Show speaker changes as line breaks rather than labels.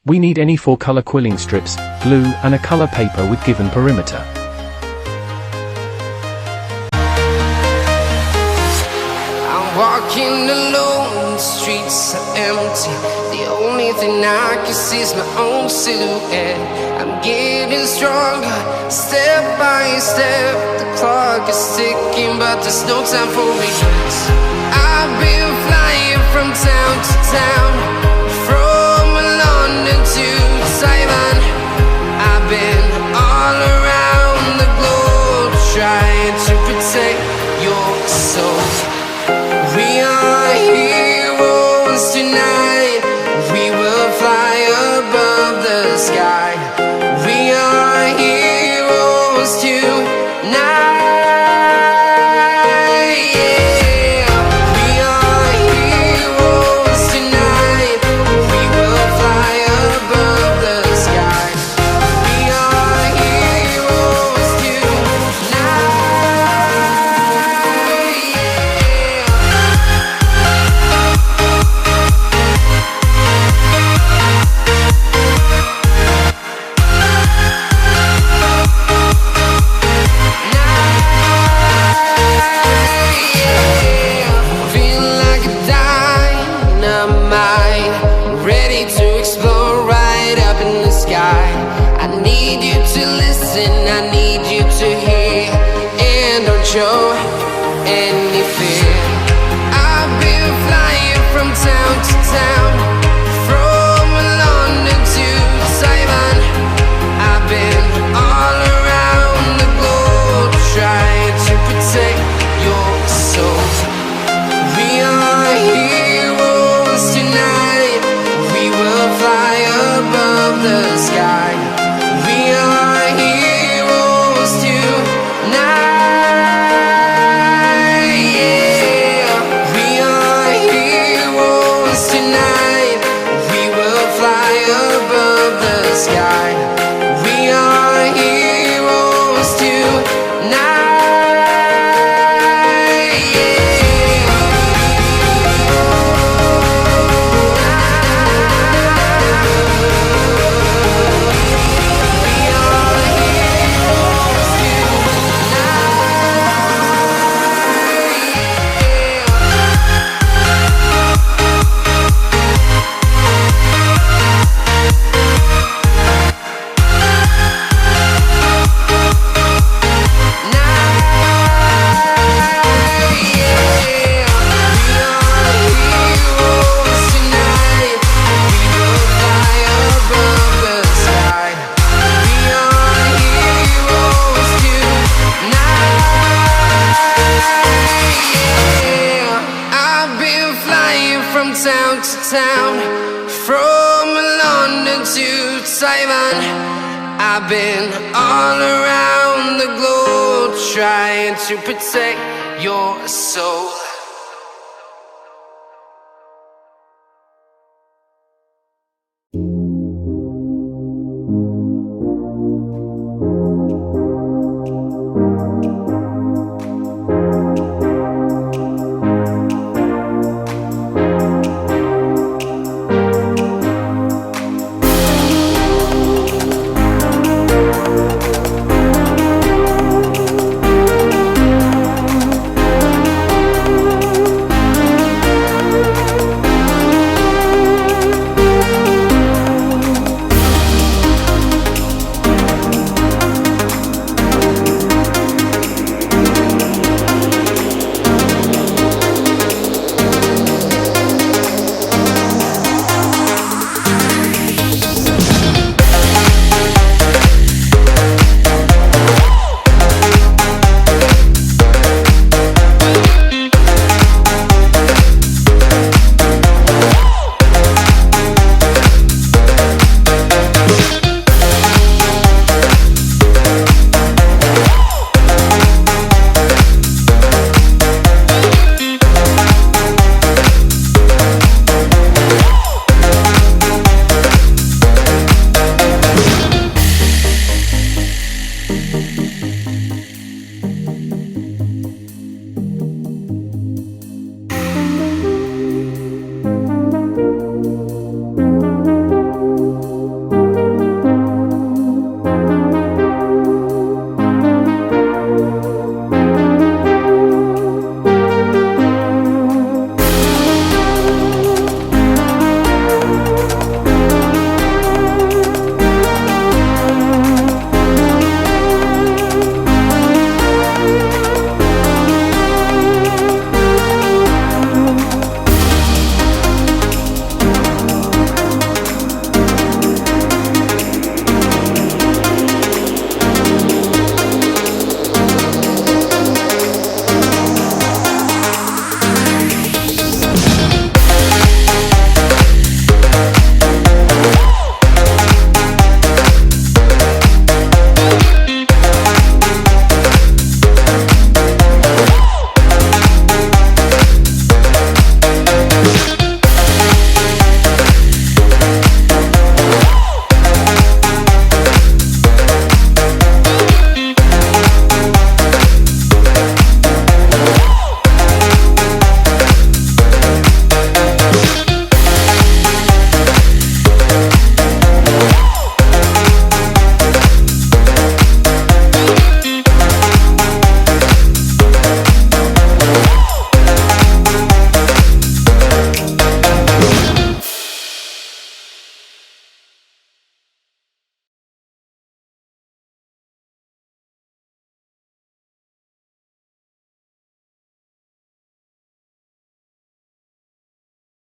We need any 4 color quilling strips, glue, and a color paper with given perimeter.
I'm walking alone, the streets are empty. The only thing I can see is my own silhouette. I'm getting stronger, step by step. The clock is ticking, but there's no time for regrets. I've been flying from town to town, from London to Taiwan. I've been all around the globe, trying to protect your soul. We are heroes tonight. We will fly above the sky. We are heroes tonight. I need you to listen, I need you to hear, and don't show any fear. I've been flying from town to town, from London to Taiwan. I've been all around the globe, trying to protect your soul. We are heroes tonight. We will fly above the sky. We are heroes tonight. Yeah. We are heroes tonight. We will fly above the sky. We are heroes tonight. From town to town, from London to Taiwan. I've been all around the globe, trying to protect your soul.